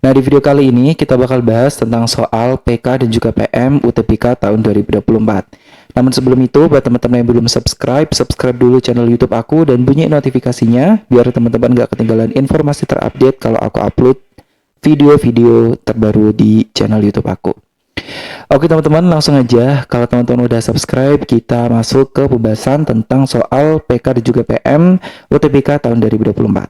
Nah, di video kali ini kita bakal bahas tentang soal PK dan juga PM UTBK tahun 2024. Namun sebelum itu, buat teman-teman yang belum subscribe, subscribe dulu channel YouTube aku dan bunyi notifikasinya biar teman-teman gak ketinggalan informasi terupdate kalau aku upload video-video terbaru di channel YouTube aku. Oke teman-teman, langsung aja. Kalau teman-teman udah subscribe, kita masuk ke pembahasan tentang soal PK dan juga PM UTBK tahun 2024.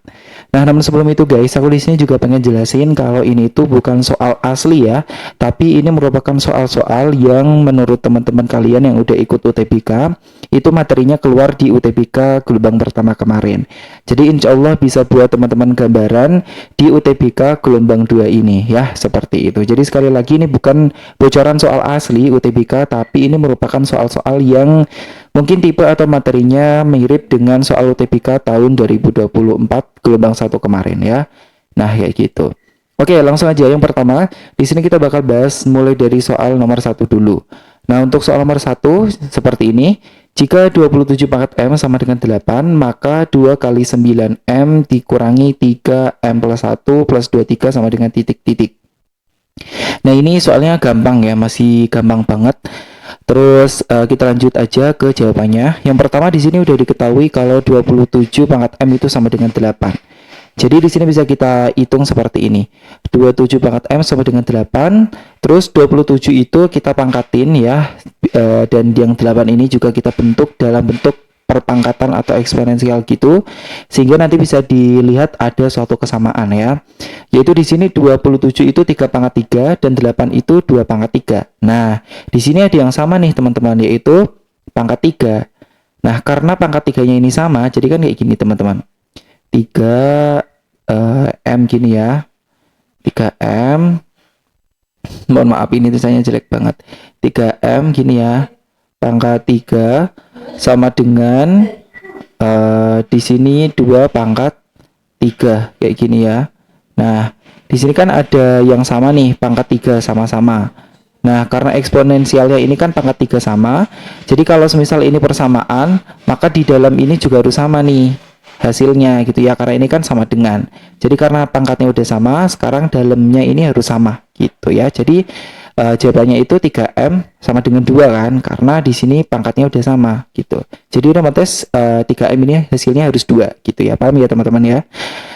Nah, namun sebelum itu guys, aku di sini juga pengen jelasin kalau ini itu bukan soal asli ya, tapi ini merupakan soal-soal yang menurut teman-teman kalian yang udah ikut UTBK, itu materinya keluar di UTBK gelombang pertama kemarin. Jadi insya Allah bisa buat teman-teman gambaran di UTBK gelombang 2 ini ya, seperti itu. Jadi sekali lagi ini bukan bocoran soal asli UTBK, tapi ini merupakan soal-soal yang mungkin tipe atau materinya mirip dengan soal UTBK tahun 2024 gelombang 1 kemarin ya. Nah, kayak gitu. Oke, langsung aja. Yang pertama, di sini kita bakal bahas mulai dari soal nomor 1 dulu. Nah, untuk soal nomor 1 seperti ini. Jika 27 pangkat M sama dengan 8, maka 2 kali 9M dikurangi 3M plus 1 plus 23 sama dengan titik-titik. Nah, ini soalnya gampang ya, masih gampang banget. Terus kita lanjut aja ke jawabannya. Yang pertama di sini udah diketahui kalau 27 pangkat M itu sama dengan 8. Jadi di sini bisa kita hitung seperti ini. 27 pangkat M sama dengan 8. Terus 27 itu kita pangkatin ya. Dan yang 8 ini juga kita bentuk dalam bentuk perpangkatan atau eksponensial gitu. Sehingga nanti bisa dilihat ada suatu kesamaan ya. Yaitu di sini 27 itu 3 pangkat 3 dan 8 itu 2 pangkat 3. Nah, di sini ada yang sama nih teman-teman, yaitu pangkat 3. Nah, karena pangkat 3-nya ini sama, jadi kan kayak gini teman-teman. 3 M gini ya. 3M. Mohon maaf ini tulisannya jelek banget. 3M gini ya. Pangkat 3 sama dengan di sini 2 pangkat 3 kayak gini ya. Nah, di sini kan ada yang sama nih, pangkat 3 sama-sama. Nah, karena eksponensialnya ini kan pangkat 3 sama, jadi kalau semisal ini persamaan, maka di dalam ini juga harus sama nih hasilnya gitu ya, karena ini kan sama dengan. Jadi karena pangkatnya udah sama, sekarang dalamnya ini harus sama gitu ya. Jadi jawabannya itu 3M sama dengan 2 kan, karena di sini pangkatnya udah sama gitu. Jadi otomatis 3M ini hasilnya harus 2 gitu ya. Paham ya teman-teman ya?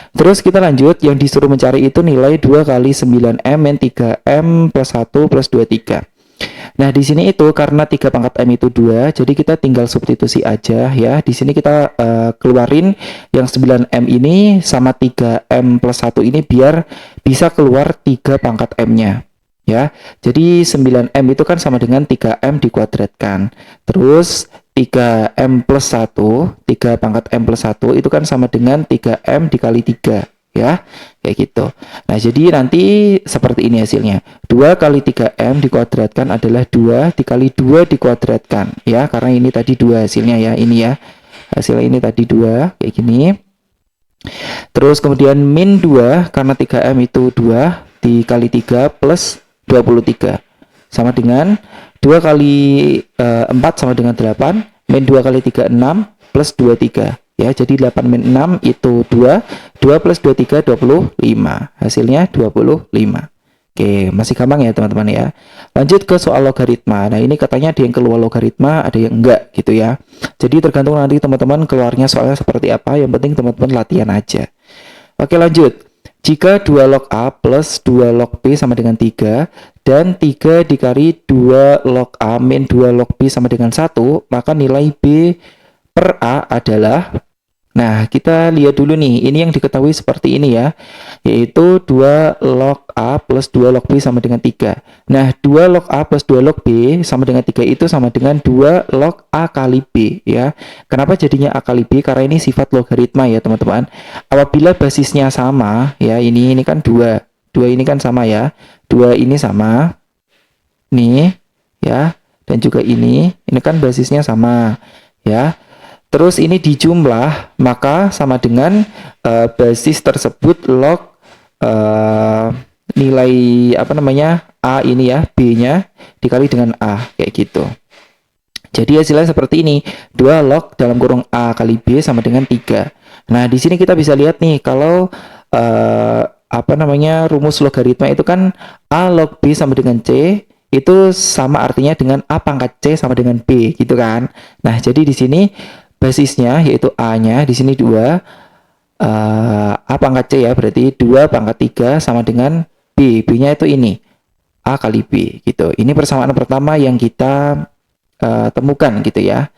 Terus kita lanjut, yang disuruh mencari itu nilai 2 kali 9M min 3M plus 1 plus 23. Nah, di sini itu karena 3 pangkat M itu 2, jadi kita tinggal substitusi aja ya. Di sini kita keluarin yang 9M ini sama 3M plus 1 ini biar bisa keluar 3 pangkat M-nya. Ya, jadi 9M itu kan sama dengan 3M dikuadratkan. Terus 3M plus 1, 3 pangkat M plus 1 itu kan sama dengan 3M dikali 3 ya, kayak gitu. Nah, jadi nanti seperti ini hasilnya. 2 kali 3M dikuadratkan adalah 2 dikali 2 dikuadratkan ya, karena ini tadi 2 hasilnya ya, ini ya. Hasilnya ini tadi 2 kayak gini. Terus kemudian min 2 karena 3M itu 2 dikali 3 plus 23 sama dengan 2 kali 4 sama dengan 8, min 2 kali 3 6 plus 23 ya. Jadi 8 min 6 itu 2 plus 23 25, hasilnya 25. Oke, masih gampang ya teman-teman ya. Lanjut ke soal logaritma. Nah, ini katanya ada yang keluar logaritma, ada yang enggak gitu ya. Jadi tergantung nanti teman-teman keluarnya soalnya seperti apa, yang penting teman-teman latihan aja. Oke, lanjut. Jika 2 log A plus 2 log B sama dengan 3 dan 3 dikali 2 log A min 2 log B sama dengan 1, maka nilai B per A adalah, nah kita lihat dulu nih, ini yang diketahui seperti ini ya, yaitu 2 log A plus 2 log B sama dengan 3. Nah, 2 log A plus 2 log B sama dengan 3 itu sama dengan 2 log A kali B ya. Kenapa jadinya A kali B? Karena ini sifat logaritma ya teman-teman. Apabila basisnya sama ya, ini kan 2 ini kan sama ya, 2 ini sama nih ya, dan juga ini kan basisnya sama ya. Terus ini dijumlah, maka sama dengan basis tersebut log nilai apa namanya A ini ya, B-nya dikali dengan A kayak gitu. Jadi hasilnya seperti ini, 2 log dalam kurung A kali B sama dengan 3. Nah, di sini kita bisa lihat nih kalau rumus logaritma itu kan A log B sama dengan C itu sama artinya dengan A pangkat C sama dengan B gitu kan. Nah, jadi di sini basisnya yaitu A-nya di sini 2, A pangkat C ya, berarti 2 pangkat 3 sama dengan B. B-nya itu ini, A kali B gitu. Ini persamaan pertama yang kita temukan gitu ya.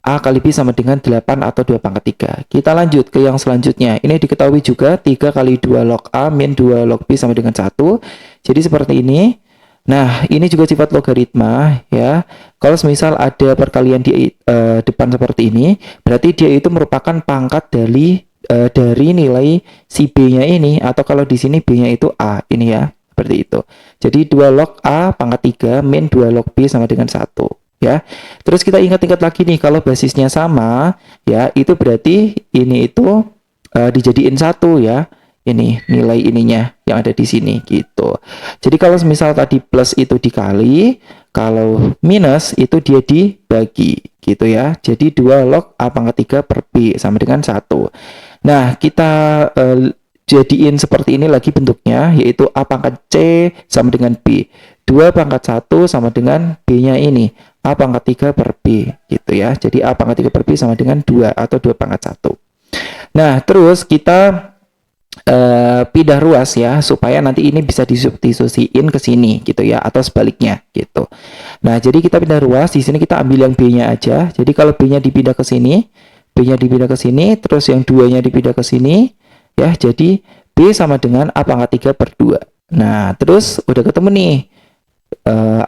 A kali B sama dengan 8 atau 2 pangkat 3. Kita lanjut ke yang selanjutnya. Ini diketahui juga 3 kali 2 log A min 2 log B sama dengan 1. Jadi seperti ini. Nah, ini juga sifat logaritma ya. Kalau misal ada perkalian di depan seperti ini, berarti dia itu merupakan pangkat dari nilai si B-nya ini, atau kalau di sini B-nya itu A ini ya, seperti itu. Jadi 2 log A pangkat 3 min 2 log B sama dengan 1 ya. Terus kita ingat-ingat lagi nih, kalau basisnya sama ya, itu berarti ini itu dijadiin 1 ya. Ini nilai ininya yang ada di sini gitu. Jadi kalau misal tadi plus itu dikali, kalau minus itu dia dibagi gitu ya. Jadi 2 log A pangkat 3 per B sama dengan 1. Nah, kita jadiin seperti ini lagi bentuknya, yaitu A pangkat C sama dengan B. 2 pangkat 1 sama dengan B-nya ini, A pangkat 3 per B gitu ya. Jadi A pangkat 3 per B sama dengan 2 atau 2 pangkat 1. Nah, terus kita pindah ruas ya, supaya nanti ini bisa disubstitusiin ke sini gitu ya, atau sebaliknya gitu. Nah, jadi kita pindah ruas, di sini kita ambil yang B-nya aja. Jadi kalau B-nya dipindah ke sini, B-nya dipindah ke sini, terus yang 2-nya dipindah ke sini ya. Jadi B sama dengan A pangkat 3 per 2. Nah, terus udah ketemu nih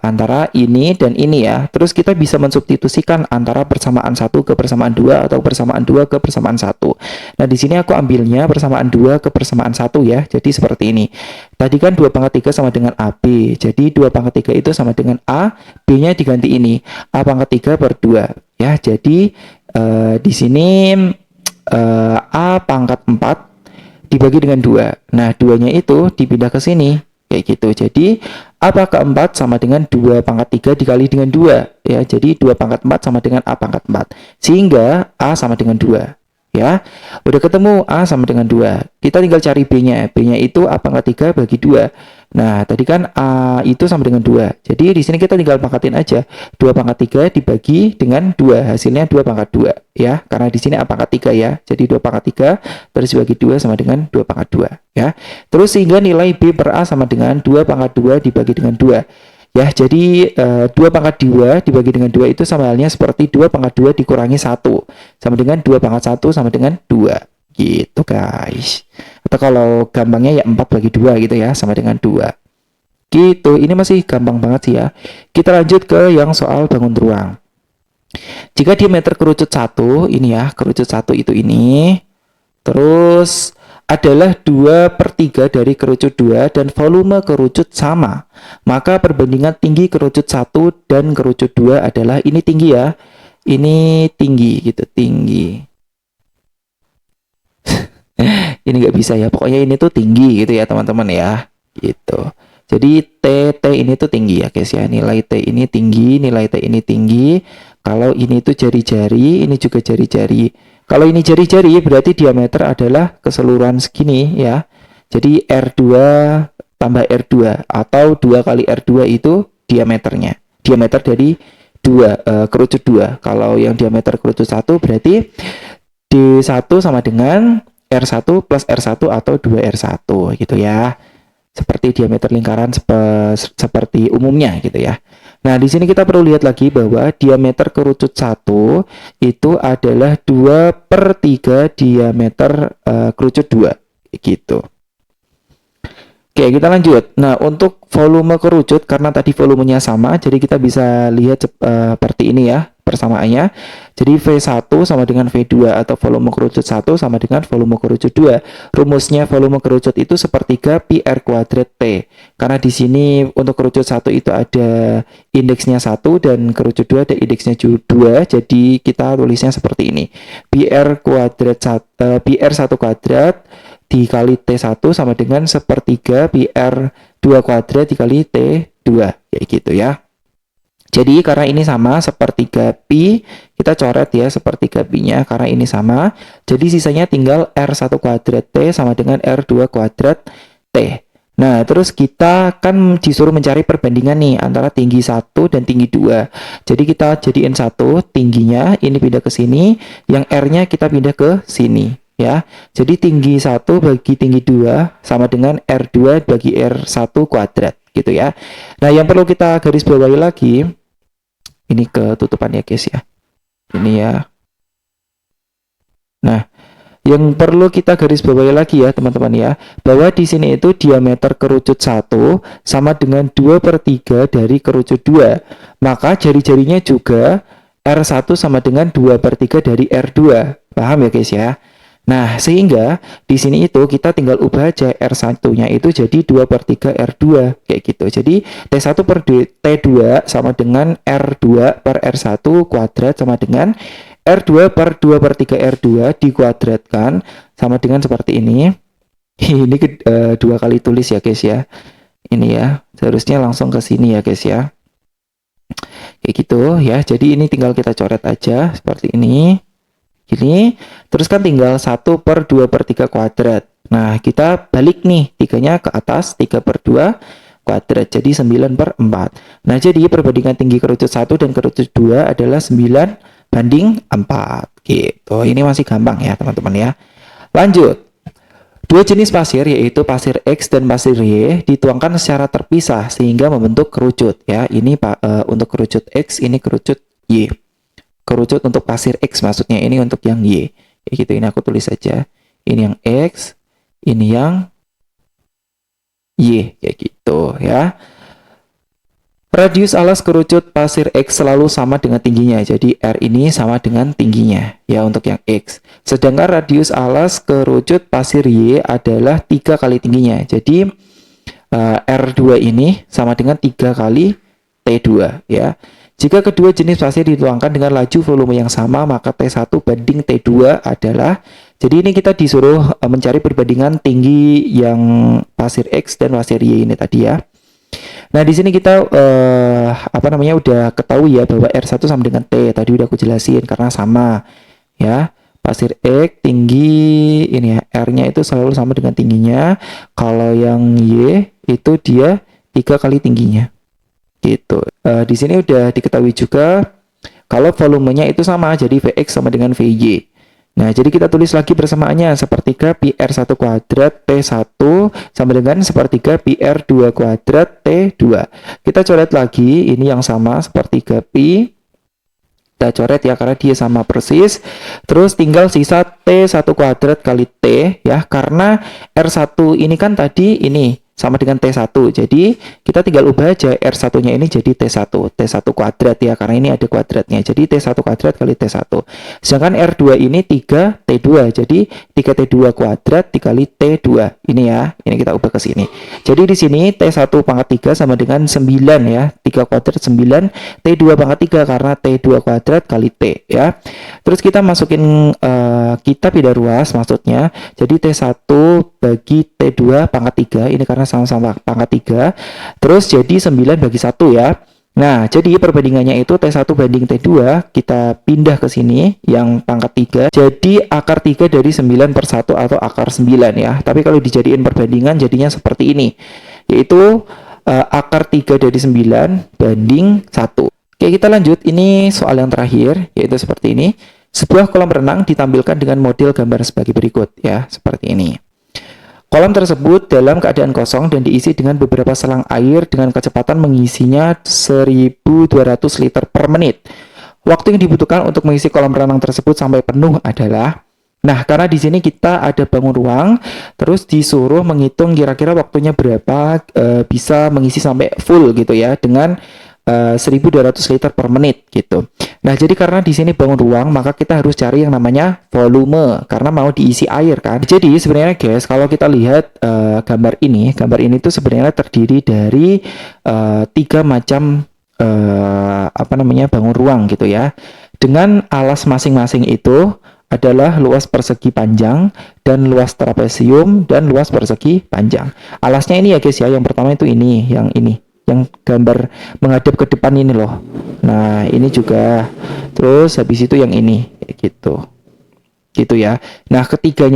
antara ini dan ini ya. Terus kita bisa mensubstitusikan antara persamaan 1 ke persamaan 2 atau persamaan 2 ke persamaan 1. Nah, di sini aku ambilnya persamaan 2 ke persamaan 1 ya. Jadi seperti ini. Tadi kan 2 pangkat 3 sama dengan AB. Jadi 2 pangkat 3 itu sama dengan A, B-nya diganti ini, A pangkat 3 per 2 ya. Jadi di sini A pangkat 4 dibagi dengan 2. Nah, 2-nya itu dipindah ke sini kayak gitu. Jadi A pangkat 4 sama dengan 2 pangkat 3 dikali dengan 2 ya. Jadi 2 pangkat 4 sama dengan A pangkat 4. Sehingga A sama dengan 2 ya. Udah ketemu A sama dengan 2. Kita tinggal cari B-nya. B-nya itu A pangkat 3 bagi 2. Nah, tadi kan A itu sama dengan 2. Jadi di sini kita tinggal pangkatin aja. 2 pangkat 3 dibagi dengan 2. Hasilnya 2 pangkat 2 ya. Karena di sini A pangkat 3 ya. Jadi 2 pangkat 3 terus dibagi 2 sama dengan 2 pangkat 2 ya. Terus sehingga nilai B per A sama dengan 2 pangkat 2 dibagi dengan 2. Ya, jadi 2 pangkat 2 dibagi dengan 2 itu sama halnya seperti 2 pangkat 2 dikurangi 1. Sama dengan 2 pangkat 1 sama dengan 2. Gitu guys. Atau kalau gampangnya ya 4 bagi 2 gitu ya, sama dengan 2. Gitu, ini masih gampang banget sih ya. Kita lanjut ke yang soal bangun ruang. Jika diameter kerucut 1, ini ya, kerucut 1 itu ini. Terus adalah 2/3 dari kerucut 2 dan volume kerucut sama, maka perbandingan tinggi kerucut 1 dan kerucut 2 adalah, ini tinggi ya, ini tinggi gitu, tinggi. Ini nggak bisa ya, pokoknya ini tuh tinggi gitu ya teman-teman ya, gitu. Jadi T ini tuh tinggi ya guys ya, nilai T ini tinggi, nilai T ini tinggi. Kalau ini tuh jari-jari, ini juga jari-jari. Kalau ini jari-jari berarti diameter adalah keseluruhan segini ya. Jadi R2 tambah R2 atau 2 kali R2 itu diameternya. Diameter dari kerucut 2. Kalau yang diameter kerucut 1 berarti D1 sama dengan R1 plus R1 atau 2R1 gitu ya. Seperti diameter lingkaran seperti umumnya gitu ya. Nah, di sini kita perlu lihat lagi bahwa diameter kerucut 1 itu adalah 2/3 diameter kerucut 2 gitu. Oke, kita lanjut. Nah, untuk volume kerucut, karena tadi volumenya sama, jadi kita bisa lihat seperti ini ya persamaannya. Jadi V1 sama dengan V2 atau volume kerucut 1 sama dengan volume kerucut 2. Rumusnya volume kerucut itu sepertiga pi R kuadrat T. Karena di sini untuk kerucut 1 itu ada indeksnya 1 dan kerucut 2 ada indeksnya 2. Jadi kita tulisnya seperti ini. Pi R pi R1 kuadrat dikali T1 sama dengan sepertiga pi R2 kuadrat dikali T2. Kayak gitu ya. Jadi karena ini sama sepertiga pi, kita coret ya sepertiga pi-nya karena ini sama. Jadi sisanya tinggal R1 kuadrat T sama dengan R2 kuadrat T. Nah, terus kita kan disuruh mencari perbandingan nih antara tinggi 1 dan tinggi 2. Jadi kita jadiin 1 tingginya, ini pindah ke sini, yang R-nya kita pindah ke sini ya. Jadi tinggi 1 bagi tinggi 2 sama dengan R2 bagi R1 kuadrat gitu ya. Nah, yang perlu kita garis bawahi lagi, ini ketutupan ya guys ya. Ini ya. Nah, yang perlu kita garis bawahi lagi ya teman-teman ya, bahwa di sini itu diameter kerucut 1 sama dengan 2/3 dari kerucut 2. Maka jari-jarinya juga R1 sama dengan 2/3 dari R2. Paham ya guys ya? Nah, sehingga di sini itu kita tinggal ubah aja R1-nya itu jadi 2/3 R2 kayak gitu. Jadi T1 per T2 sama dengan R2 per R1 kuadrat sama dengan R2 per 2/3 R2 dikuadratkan sama dengan seperti ini. Ini dua kali tulis ya guys ya. Ini ya, seharusnya langsung ke sini ya guys ya. Kayak gitu ya. Jadi ini tinggal kita coret aja seperti ini. Gini, terus kan tinggal 1 per 2/3 kuadrat. Nah, kita balik nih, 3-nya ke atas, 3/2 kuadrat, jadi 9/4. Nah, jadi perbandingan tinggi kerucut 1 dan kerucut 2 adalah 9/4. Gitu, ini masih gampang ya teman-teman ya. Lanjut, dua jenis pasir yaitu pasir X dan pasir Y dituangkan secara terpisah sehingga membentuk kerucut ya. Ini untuk kerucut X, ini kerucut Y. Kerucut untuk pasir X maksudnya, ini untuk yang Y. Kayak gitu, ini aku tulis saja. Ini yang X, ini yang Y, kayak gitu ya. Radius alas kerucut pasir X selalu sama dengan tingginya. Jadi R ini sama dengan tingginya ya untuk yang X. Sedangkan radius alas kerucut pasir Y adalah 3 kali tingginya. Jadi R2 ini sama dengan 3 kali T2 ya. Jika kedua jenis pasir dituangkan dengan laju volume yang sama, maka T1 banding T2 adalah, jadi ini kita disuruh mencari perbandingan tinggi yang pasir X dan pasir Y ini tadi ya. Nah, di sini kita udah ketahui ya bahwa R1 sama dengan T. Tadi udah aku jelasin karena sama ya. Pasir X tinggi ini ya, R-nya itu selalu sama dengan tingginya. Kalau yang Y itu dia 3 kali tingginya. Gitu. Di sini udah diketahui juga kalau volumenya itu sama, jadi Vx sama dengan Vy. Nah, jadi kita tulis lagi persamaannya, sepertiga PR1 kuadrat T1 sama dengan sepertiga PR2 kuadrat T2. Kita coret lagi, ini yang sama, sepertiga pi. Kita coret ya, karena dia sama persis. Terus tinggal sisa T1 kuadrat kali T ya, karena R1 ini kan tadi ini sama dengan T1. Jadi kita tinggal ubah aja R1-nya ini jadi T1. T1 kuadrat ya, karena ini ada kuadratnya. Jadi T1 kuadrat kali T1. Sedangkan R2 ini 3T2. Jadi 3T2 kuadrat dikali T2. Ini ya, ini kita ubah ke sini. Jadi di sini T1 pangkat 3 sama dengan 9 ya. 3 kuadrat 9. T2 pangkat 3 karena T2 kuadrat kali T ya. Terus kita masukin, kita pindah ruas maksudnya. Jadi T1 bagi T2 pangkat 3. Ini karena sama-sama pangkat 3. Terus jadi 9 bagi 1 ya. Nah, jadi perbandingannya itu T1 banding T2, kita pindah ke sini yang pangkat 3. Jadi akar 3 dari 9/1 atau akar 9 ya. Tapi kalau dijadiin perbandingan jadinya seperti ini. Yaitu akar 3 dari 9 banding 1. Oke, kita lanjut. Ini soal yang terakhir, yaitu seperti ini. Sebuah kolam renang ditampilkan dengan model gambar sebagai berikut ya, seperti ini. Kolam tersebut dalam keadaan kosong dan diisi dengan beberapa selang air dengan kecepatan mengisinya 1.200 liter per menit. Waktu yang dibutuhkan untuk mengisi kolam renang tersebut sampai penuh adalah, nah karena di sini kita ada bangun ruang, terus disuruh menghitung kira-kira waktunya berapa bisa mengisi sampai full gitu ya dengan 1.200 liter per menit gitu. Nah, jadi karena di sini bangun ruang, maka kita harus cari yang namanya volume karena mau diisi air kan. Jadi sebenarnya guys, kalau kita lihat gambar ini tuh sebenarnya terdiri dari 3 macam bangun ruang gitu ya. Dengan alas masing-masing itu adalah luas persegi panjang dan luas trapesium dan luas persegi panjang. Alasnya ini ya guys ya, yang pertama itu ini, yang gambar menghadap ke depan ini loh. Nah, ini juga. Terus habis itu yang ini gitu. Gitu ya. Nah, ketiga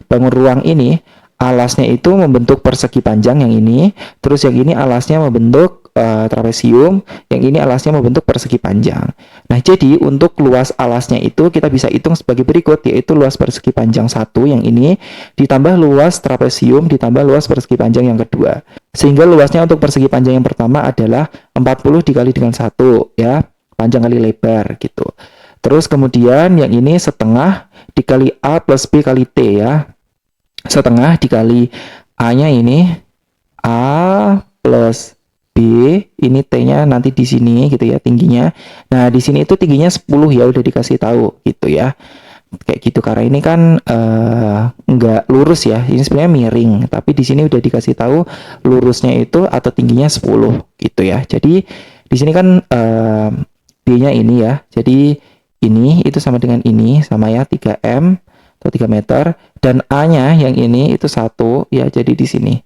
bangun ruang ini alasnya itu membentuk persegi panjang yang ini, terus yang ini alasnya membentuk trapesium, yang ini alasnya membentuk persegi panjang. Nah, jadi untuk luas alasnya itu kita bisa hitung sebagai berikut, yaitu luas persegi panjang satu yang ini ditambah luas trapesium ditambah luas persegi panjang yang kedua. Sehingga luasnya untuk persegi panjang yang pertama adalah 40 dikali dengan 1 ya, panjang kali lebar gitu. Terus kemudian yang ini setengah dikali A plus B kali T ya. Setengah dikali A-nya ini A plus B, ini T-nya nanti di sini gitu ya tingginya. Nah, di sini itu tingginya 10 ya, udah dikasih tahu gitu ya. Kayak gitu, karena ini kan nggak lurus ya. Ini sebenarnya miring, tapi di sini udah dikasih tahu lurusnya itu atau tingginya 10 gitu ya. Jadi di sini kan B-nya ini ya. Jadi ini itu sama dengan ini, sama ya 3M atau 3 meter, dan A-nya yang ini itu 1 ya, jadi di sini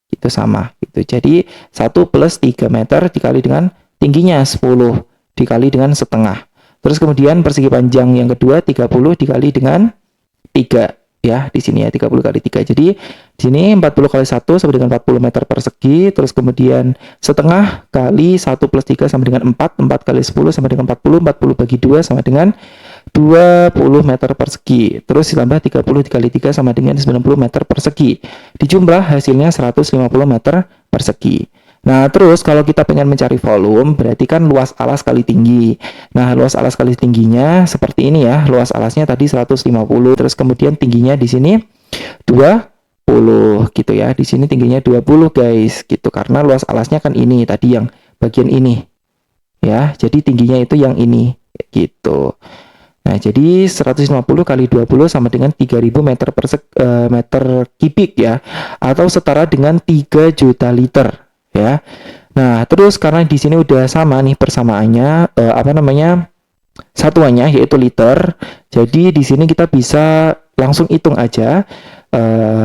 itu sama gitu. Jadi 1 plus 3 meter dikali dengan tingginya 10 dikali dengan setengah. Terus kemudian persegi panjang yang kedua 30 dikali dengan 3 ya, di sini ya 30 kali 3. Jadi di sini 40 kali 1 sama dengan 40 meter persegi. Terus kemudian setengah kali 1 plus 3 sama dengan 4, 4 kali 10 sama dengan 40, 40 bagi 2 sama dengan 20 meter persegi. Terus ditambah 30 dikali 3 sama dengan 90 meter persegi. Dijumlah hasilnya 150 meter persegi. Nah, terus kalau kita pengen mencari volume, berarti kan luas alas kali tinggi. Nah, luas alas kali tingginya seperti ini ya. Luas alasnya tadi 150, terus kemudian tingginya di sini 20 gitu ya. Di sini tingginya 20 guys, gitu. Karena luas alasnya kan ini tadi yang bagian ini. Ya, jadi tingginya itu yang ini gitu. Nah, jadi 150 kali 20 sama dengan 3000 meter meter kubik ya, atau setara dengan 3 juta liter ya. Nah, terus karena di sini udah sama nih persamaannya satuannya yaitu liter. Jadi di sini kita bisa langsung hitung aja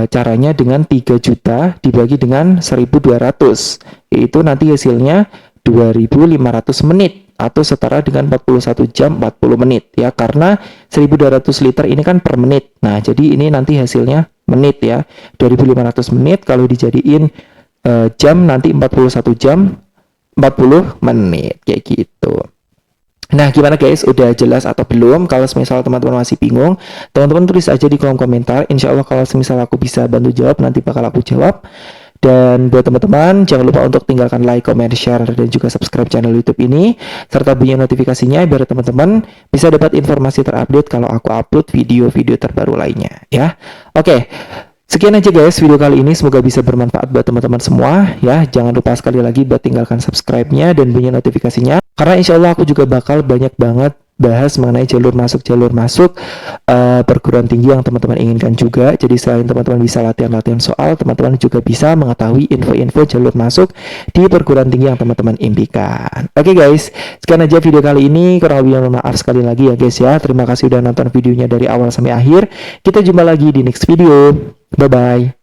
caranya dengan 3 juta dibagi dengan 1200, yaitu nanti hasilnya 2500 menit atau setara dengan 41 jam 40 menit ya, karena 1200 liter ini kan per menit. Nah, jadi ini nanti hasilnya menit ya. 2500 menit kalau dijadiin jam nanti 41 jam 40 menit kayak gitu. Nah, gimana guys? Udah jelas atau belum? Kalau misal teman-teman masih bingung, teman-teman tulis aja di kolom komentar. Insya Allah kalau misal aku bisa bantu jawab, nanti bakal aku jawab. Dan buat teman-teman, jangan lupa untuk tinggalkan like, comment, share, dan juga subscribe channel YouTube ini, serta bunyi notifikasinya biar teman-teman bisa dapat informasi terupdate kalau aku upload video-video terbaru lainnya ya. Oke. Sekian aja guys video kali ini, semoga bisa bermanfaat buat teman-teman semua ya. Jangan lupa sekali lagi buat tinggalkan subscribe-nya dan bunyi notifikasinya, karena insya Allah aku juga bakal banyak banget bahas mengenai jalur masuk perguruan tinggi yang teman-teman inginkan juga. Jadi selain teman-teman bisa latihan-latihan soal, teman-teman juga bisa mengetahui info-info jalur masuk di perguruan tinggi yang teman-teman impikan. Oke guys, sekian aja video kali ini. Kurang lebih maaf sekali lagi ya guys ya. Terima kasih udah nonton videonya dari awal sampai akhir. Kita jumpa lagi di next video. Bye-bye.